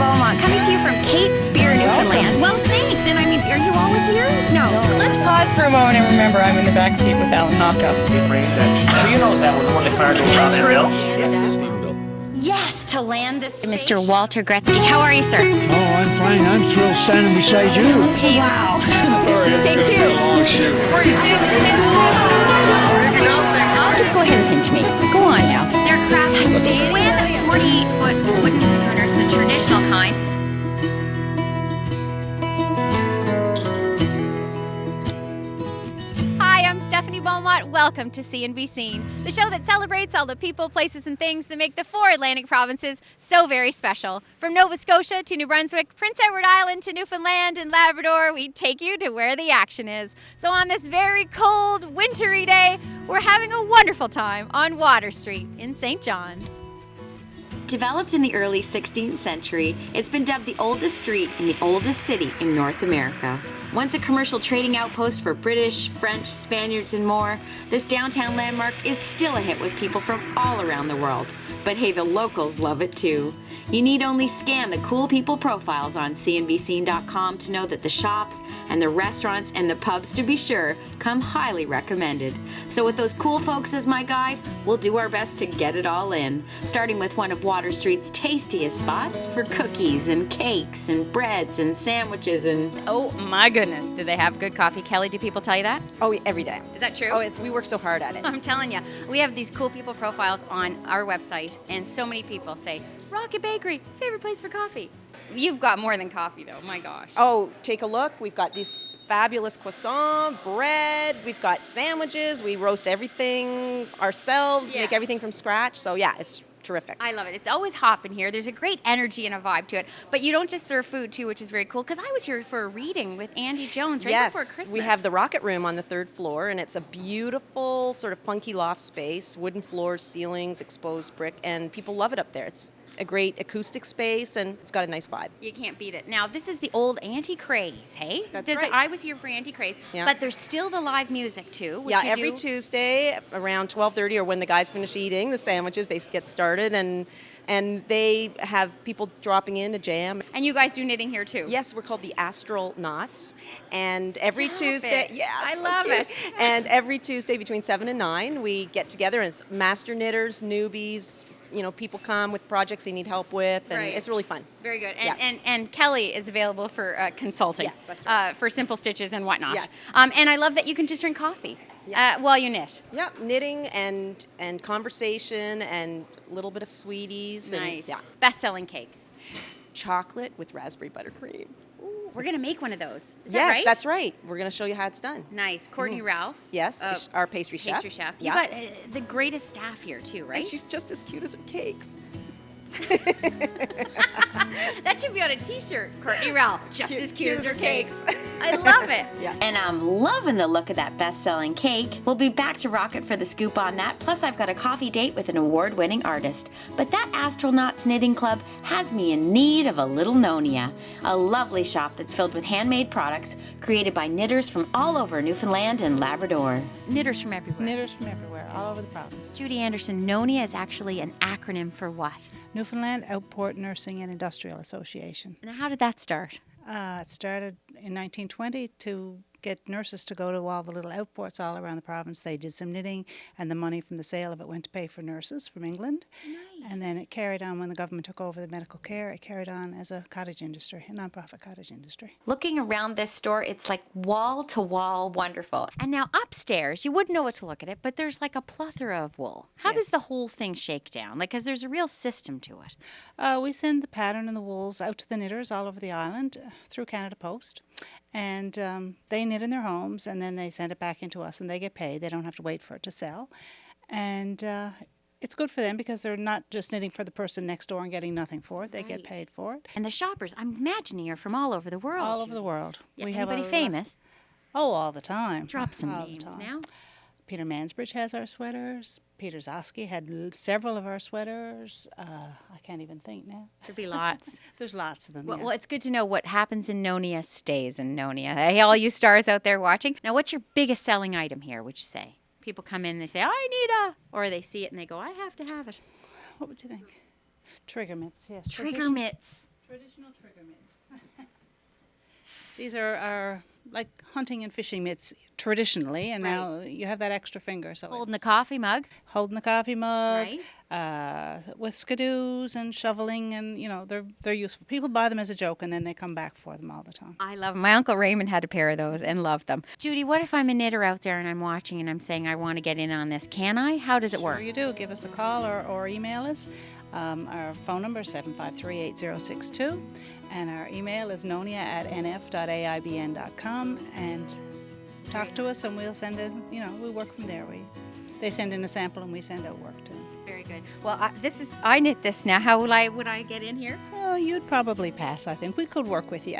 Beaumont, coming to you from Cape Spear, Newfoundland. Well, thanks. And I mean, are you always here? No. Let's pause for a moment and remember I'm in the back seat with Alan Hocka. So you know that when the car goes on that bill? Yes, to land this. Mr. Walter Gretzky. How are you, sir? Oh, I'm fine. I'm thrilled standing beside you. Hey, wow. Take two. Just go ahead and pinch me. Go on now. They're crafted twin 48-foot wooden schooners, the traditional kind. Hi, I'm Stephanie Beaumont. Welcome to See and Be Seen, the show that celebrates all the people, places, and things that make the 4 Atlantic provinces so very special. From Nova Scotia to New Brunswick, Prince Edward Island to Newfoundland and Labrador, we take you to where the action is. So on this very cold, wintry day, we're having a wonderful time on Water Street in St. John's. Developed in the early 16th century, it's been dubbed the oldest street in the oldest city in North America. Once a commercial trading outpost for British, French, Spaniards, and more, this downtown landmark is still a hit with people from all around the world. But hey, the locals love it too. You need only scan the cool people profiles on cnbscene.com to know that the shops and the restaurants and the pubs, to be sure, come highly recommended. So with those cool folks as my guide, we'll do our best to get it all in, starting with one of Water Street's tastiest spots for cookies and cakes and breads and sandwiches and... Oh my goodness, do they have good coffee? Kelly, do people tell you that? Oh, every day. Is that true? Oh, we work so hard at it. I'm telling you, we have these cool people profiles on our website, and so many people say, Rocket Bakery, favorite place for coffee. You've got more than coffee, though. My gosh. Oh, take a look. We've got these fabulous croissants, bread. We've got sandwiches. We roast everything ourselves, make everything from scratch. So, yeah, it's terrific. I love it. It's always hopping here. There's a great energy and a vibe to it. But you don't just serve food, too, which is very cool, because I was here for a reading with Andy Jones right before Christmas. Yes, we have the Rocket Room on the 3rd floor, and it's a beautiful sort of funky loft space, wooden floors, ceilings, exposed brick, and people love it up there. It's a great acoustic space, and it's got a nice vibe. You can't beat it. Now, this is the old Auntie Craze, hey? That's right. I was here for Auntie Craze, but there's still the live music, too, which you every do. Tuesday around 12:30, or when the guys finish eating the sandwiches, they get started, and they have people dropping in to jam. And you guys do knitting here, too? Yes, we're called the Astral Knots, and every Tuesday... It. Yeah, I so love cute. it. And every Tuesday between 7 and 9, we get together, and it's master knitters, newbies. You know, people come with projects they need help with, and it's really fun. Very good. And Kelly is available for consulting. Yes, that's right. For simple stitches and whatnot. Yes. And I love that you can just drink coffee while you knit. Yeah, knitting and conversation and a little bit of sweeties. Nice. And, Best-selling cake. Chocolate with raspberry buttercream. We're going to make one of those. Is that right? Yes, that's right. We're going to show you how it's done. Nice. Courtney Ralph. Yes, our pastry chef. Pastry chef. You got the greatest staff here, too, right? And she's just as cute as her cakes. That should be on a t-shirt. Courtney Ralph, just as cute as her cakes. I love it. And I'm loving the look of that best-selling cake. We'll be back to Rocket for the scoop on that. Plus, I've got a coffee date with an award-winning artist. But that Astronauts Knitting Club has me in need of a little Nonia, a lovely shop that's filled with handmade products created by knitters from all over Newfoundland and Labrador. Knitters from everywhere. Knitters from everywhere, all over the province. Judy Anderson, Nonia is actually an acronym for what? Newfoundland Outport Nursing and Industrial Association. And how did that start? It started in 1920 to get nurses to go to all the little outports all around the province. They did some knitting, and the money from the sale of it went to pay for nurses from England. Nice. And then it carried on when the government took over the medical care. It carried on as a cottage industry, a non-profit cottage industry. Looking around this store, it's like wall-to-wall wonderful. And now upstairs, you wouldn't know what to look at it, but there's like a plethora of wool. How does the whole thing shake down? Like, because there's a real system to it. We send the pattern and the wools out to the knitters all over the island through Canada Post. And they knit in their homes, and then they send it back into us, and they get paid. They don't have to wait for it to sell. And it's good for them because they're not just knitting for the person next door and getting nothing for it. They get paid for it. And the shoppers, I'm imagining, are from all over the world. All over the world. Yeah, anybody famous? Oh, all the time. Drop some names now. Peter Mansbridge has our sweaters. Peter Zosky had several of our sweaters. I can't even think now. There'd be lots. There's lots of them. Well, it's good to know what happens in Nonia stays in Nonia. Hey, all you stars out there watching. Now, what's your biggest selling item here, would you say? People come in and they say, I need a, or they see it and they go, I have to have it. What would you think? Trigger mitts, yes. Trigger mitts. Traditional trigger mitts. These are like hunting and fishing mitts traditionally, and now you have that extra finger. So Holding the it's coffee mug. holding the coffee mug, Right. with skidoos and shoveling, and they're useful. People buy them as a joke, and then they come back for them all the time. I love them. My Uncle Raymond had a pair of those and loved them. Judy, what if I'm a knitter out there and I'm watching and I'm saying I want to get in on this? Can I? How does it work? Sure you do. Give us a call or email us. Our phone number is 753-8062, and our email is nonia@nf.aibn.com, and talk to us and we'll send it, we work from there. They send in a sample and we send out work to them. Very good. Well, I knit this now. How would I get in here? Oh, you'd probably pass, I think. We could work with you.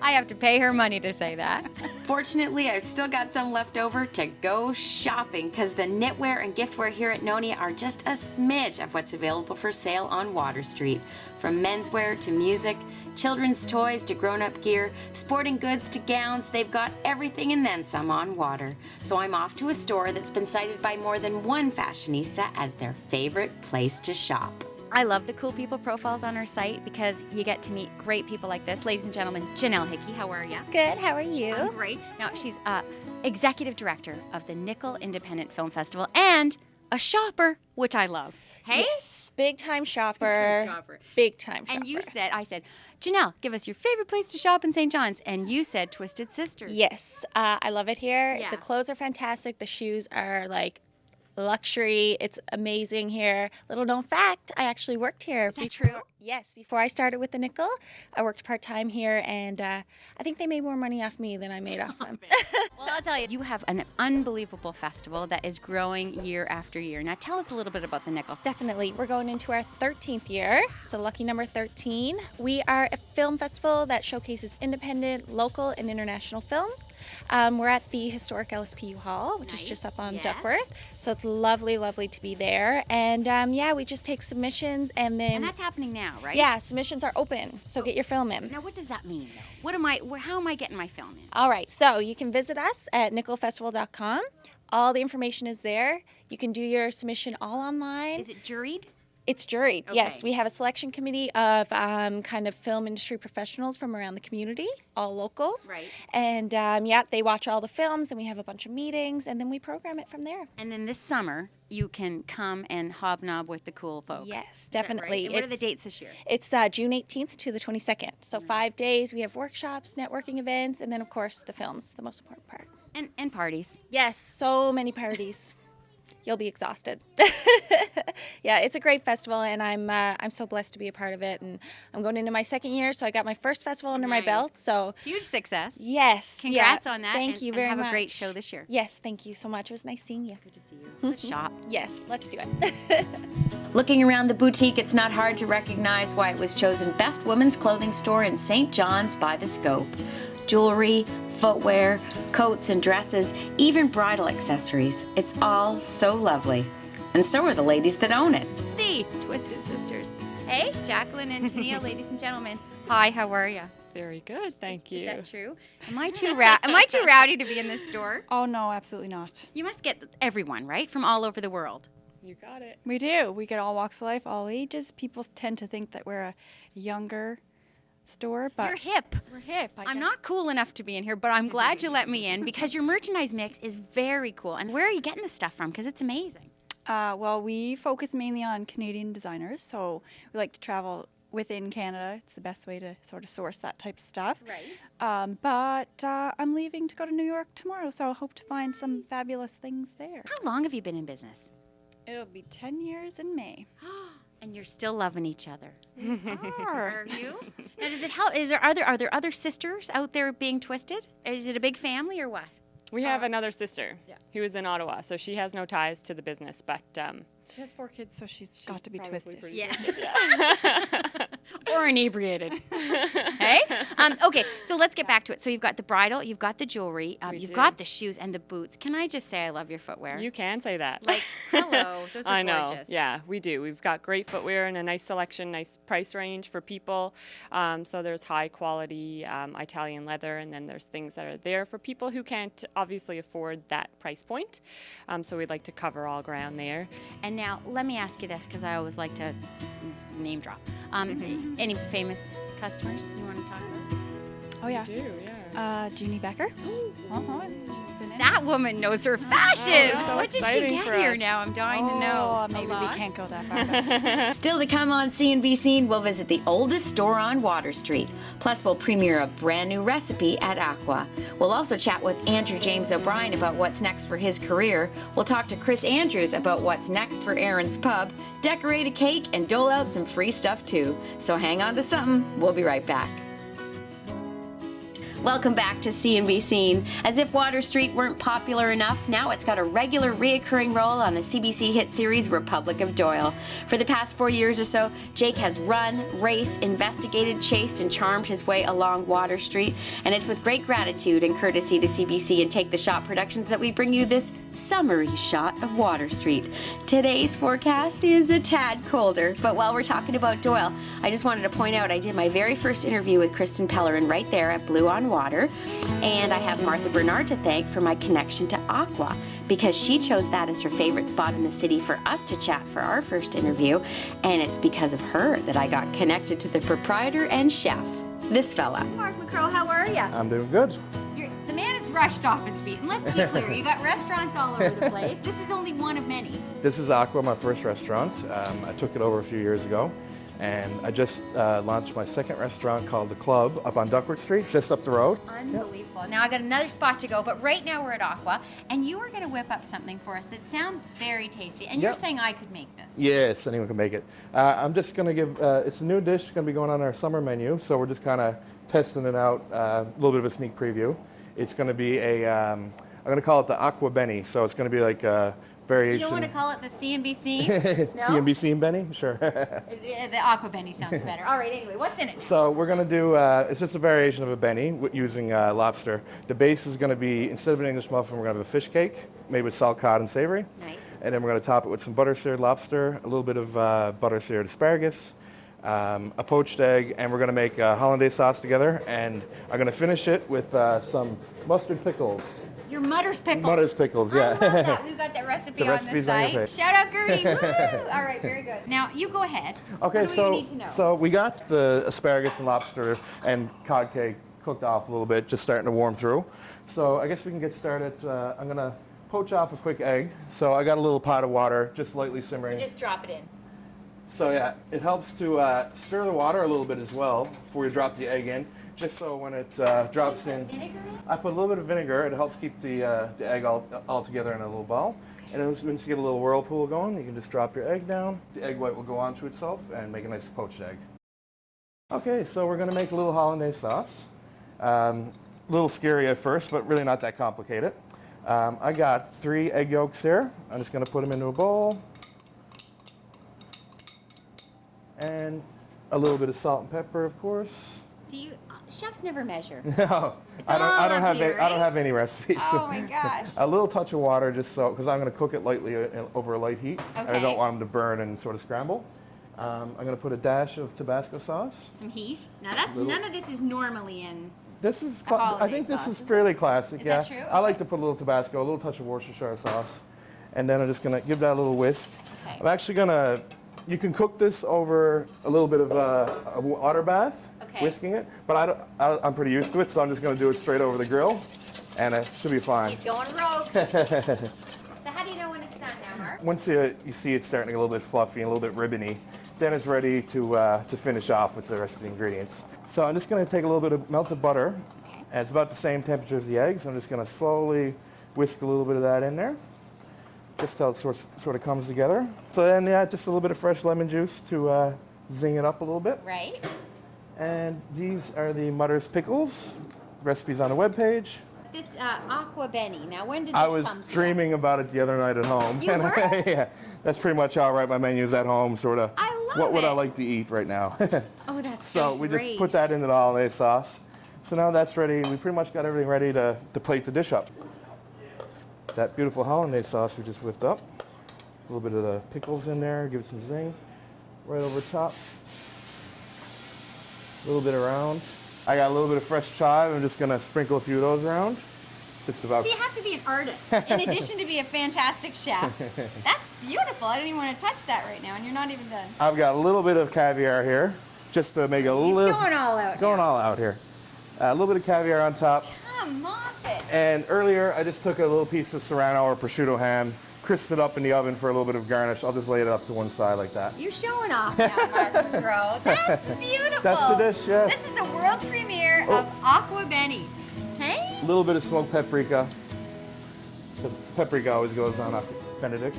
I have to pay her money to say that. Fortunately, I've still got some left over to go shopping because the knitwear and giftware here at Nonia are just a smidge of what's available for sale on Water Street. From menswear to music, children's toys to grown-up gear, sporting goods to gowns, they've got everything and then some on Water. So I'm off to a store that's been cited by more than one fashionista as their favorite place to shop. I love the cool people profiles on our site because you get to meet great people like this. Ladies and gentlemen, Janelle Hickey, how are you? Good, how are you? I'm great. Now, she's executive director of the Nickel Independent Film Festival and a shopper, which I love. Hey? Yes, big time shopper. Big time shopper. Big time shopper. And I said, Janelle, give us your favorite place to shop in St. John's. And you said Twisted Sisters. Yes, I love it here. Yeah. The clothes are fantastic. The shoes are like luxury. It's amazing here. Little known fact, I actually worked here. Is that true? Yes, before I started with the Nickel, I worked part-time here, and I think they made more money off me than I made off them. Well, I'll tell you, you have an unbelievable festival that is growing year after year. Now, tell us a little bit about the Nickel. Definitely. We're going into our 13th year, so lucky number 13. We are a film festival that showcases independent, local, and international films. We're at the historic LSPU Hall, which is just up on Duckworth, so it's lovely, lovely to be there. And we just take submissions, and then... And that's happening now, right? Yeah, submissions are open, so get your film in. Now, what does that mean, though? How am I getting my film in? All right, so you can visit us at nickelfestival.com. All the information is there. You can do your submission all online. Is it juried? It's juried, Okay. yes. We have a selection committee of kind of film industry professionals from around the community, all locals. Right. And they watch all the films, and we have a bunch of meetings, and then we program it from there. And then this summer, you can come and hobnob with the cool folk. Yes, Is that definitely. right? And what are the dates this year? It's June 18th to the 22nd. So 5 days. We have workshops, networking events, and then, of course, the films, the most important part. And parties. Yes, so many parties. You'll be exhausted. Yeah, it's a great festival, and I'm so blessed to be a part of it. And I'm going into my second year, so I got my first festival under my belt. So huge success. yes, Congrats yeah. on that. Thank you very and much. have a great show this year. Yes, thank you so much. It was nice seeing you. Good to see you. Let's shop. Yes, let's do it. Looking around the boutique, it's not hard to recognize why it was chosen Best Women's Clothing Store in St. John's by the Scope. Jewelry, footwear, coats and dresses, even bridal accessories. It's all so lovely. And so are the ladies that own it. The Twisted Sisters. Hey, Jacqueline and Tania, ladies and gentlemen. Hi, how are you? Very good, thank you. Is that true? Am I too rowdy to be in this store? Oh, no, absolutely not. You must get everyone, right? From all over the world. You got it. We do. We get all walks of life, all ages. People tend to think that we're a younger store, but You're hip. we're hip. I'm not cool enough to be in here, but I'm glad you let me in because your merchandise mix is very cool. And where are you getting this stuff from? Because it's amazing. Well, we focus mainly on Canadian designers, so we like to travel within Canada. It's the best way to sort of source that type of stuff. Right. But I'm leaving to go to New York tomorrow, so I hope to find some fabulous things there. How long have you been in business? It'll be 10 years in May. And you're still loving each other. Are. Are you? Now, does it help? Are there other sisters out there being twisted? Is it a big family or what? We have another sister who is in Ottawa, so she has no ties to the business, but She has 4 kids, so she's got to be probably twisted. pretty Yeah. Or inebriated. Hey? Okay, so let's get back to it. So you've got the bridal, you've got the jewelry, you've do. got the shoes and the boots. Can I just say I love your footwear? You can say that. Like, hello, those are I know. gorgeous. Yeah, we do. We've got great footwear and a nice selection, nice price range for people. So there's high quality Italian leather, and then there's things that are there for people who can't obviously afford that price point. So we'd like to cover all ground there. And And now let me ask you this, because I always like to name drop. Any famous customers you want to talk about? Oh yeah. We do, yeah. Jeannie Becker. She's been in. That woman knows her fashion. so What did she exciting get for here us. now? I'm dying to know. Oh, maybe A we lot? can't go that far. Still to come on C&B Scene, we'll visit the oldest store on Water Street. Plus, we'll premiere a brand new recipe at Aqua. We'll also chat with Andrew James O'Brien about what's next for his career. We'll talk to Chris Andrews about what's next for Aaron's Pub, decorate a cake, and dole out some free stuff too. So hang on to something. We'll be right back. Welcome back to C&B Scene. As if Water Street weren't popular enough, now it's got a regular reoccurring role on the CBC hit series Republic of Doyle. For the past 4 years or so, Jake has run, raced, investigated, chased, and charmed his way along Water Street, and it's with great gratitude and courtesy to CBC and Take the Shot Productions that we bring you this summary shot of Water Street. Today's forecast is a tad colder, but while we're talking about Doyle, I just wanted to point out I did my very first interview with Kristen Pellerin right there at Blue on Water, and I have Martha Bernard to thank for my connection to Aqua, because she chose that as her favorite spot in the city for us to chat for our first interview, and it's because of her that I got connected to the proprietor and chef, this fella. Mark McCrow, how are you? I'm doing good. The man is rushed off his feet, and let's be clear, you got restaurants all over the place. This is only one of many. This is Aqua, my first restaurant. I took it over a few years ago, and I just launched my second restaurant called The Club up on Duckworth Street, just up the road. Unbelievable. Yep. Now I got another spot to go, but right now we're at Aqua, and you are going to whip up something for us that sounds very tasty, and you're saying I could make this. Yes, anyone can make it. I'm just going to give, it's a new dish going to be going on our summer menu, so we're just kind of testing it out, a little bit of a sneak preview. It's going to be I'm going to call it the Aqua Benny, so it's going to be like a variation. You don't want to call it the C&B Scene? No? C&B Scene Benny? Sure. The Aqua Benny sounds better. All right, anyway, what's in it? So we're going to do, it's just a variation of a Benny using lobster. The base is going to be, instead of an English muffin, we're going to have a fish cake made with salt, cod, and savory. Nice. And then we're going to top it with some butter-seared lobster, a little bit of butter-seared asparagus, a poached egg, and we're going to make a hollandaise sauce together, and I'm going to finish it with some mustard pickles. Your Mutter's pickles. Mutter's pickles, yeah. I love that. We've got that recipe on the site. Shout out Gertie. Woo! All right, very good. Now, you go ahead. Okay, what do you need to know? So we got the asparagus and lobster and cod cake cooked off a little bit, just starting to warm through. So I guess we can get started. I'm going to poach off a quick egg. So I got a little pot of water, just lightly simmering. Just drop it in. So yeah, it helps to stir the water a little bit as well before you drop the egg in, just so when it drops in. Vinegar in? I put a little bit of vinegar. It helps keep the egg all together in a little ball. And then once you get a little whirlpool going, you can just drop your egg down. The egg white will go onto itself and make a nice poached egg. Okay, so we're going to make a little hollandaise sauce. A little scary at first, but really not that complicated. I got 3 egg yolks here. I'm just going to put them into a bowl. And a little bit of salt and pepper, of course. See, chefs never measure. No, I don't have any recipes. Oh my gosh. A little touch of water, just so, because I'm going to cook it lightly over a light heat, and I don't want them to burn and sort of scramble. I'm going to put a dash of Tabasco sauce. Some heat. Now that's none of this is normally in. This is, I think this is fairly classic. Is that true? I like to put a little Tabasco, a little touch of Worcestershire sauce, and then I'm just going to give that a little whisk. Okay. I'm actually going to. You can cook this over a little bit of a water bath, whisking it, but I'm pretty used to it, so I'm just going to do it straight over the grill, and it should be fine. He's going rogue. So how do you know when it's done now, Mark? Once you see it starting to get a little bit fluffy and a little bit ribbony, then it's ready to finish off with the rest of the ingredients. So I'm just going to take a little bit of melted butter, and it's about the same temperature as the eggs. I'm just going to slowly whisk a little bit of that in there, just till it sort of comes together. So then, yeah, just a little bit of fresh lemon juice to zing it up a little bit. Right. And these are the Mutter's pickles. Recipes on the webpage. This Aqua Benny. Now, when did this I was come to dreaming about it the other night at home. You were? Yeah, that's pretty much how I write my menus at home, sort of. I love what would it. I like to eat right now? Oh, that's so we just put that into the hollandaise sauce. So now that's ready. We pretty much got everything ready to plate the dish up. That beautiful hollandaise sauce we just whipped up. A little bit of the pickles in there, give it some zing. Right over top. A little bit around. I got a little bit of fresh chive. I'm just going to sprinkle a few of those around. Just about. So you have to be an artist in addition to be a fantastic chef. That's beautiful. I don't even want to touch that right now, and you're not even done. I've got a little bit of caviar here, just to make a He's little. going all out. Going all out here. A little bit of caviar on top. Come off it. And earlier, I just took a little piece of Serrano or prosciutto ham, crisped it up in the oven for a little bit of garnish. I'll just lay it up to one side like that. You're showing off now, Martin Crow. That's beautiful. That's the dish, yeah. This is the world premiere of Aqua Benny. Hey? A little bit of smoked paprika. Because paprika always goes on a Benedict.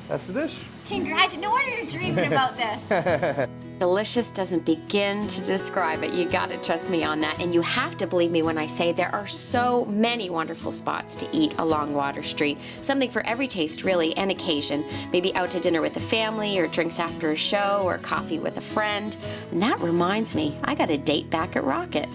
That's the dish. Congratulations. No wonder you're dreaming about this. Delicious doesn't begin to describe it. You gotta trust me on that. And you have to believe me when I say there are so many wonderful spots to eat along Water Street. Something for every taste, really, and occasion. Maybe out to dinner with the family, or drinks after a show, or coffee with a friend. And that reminds me, I got a date back at Rocket.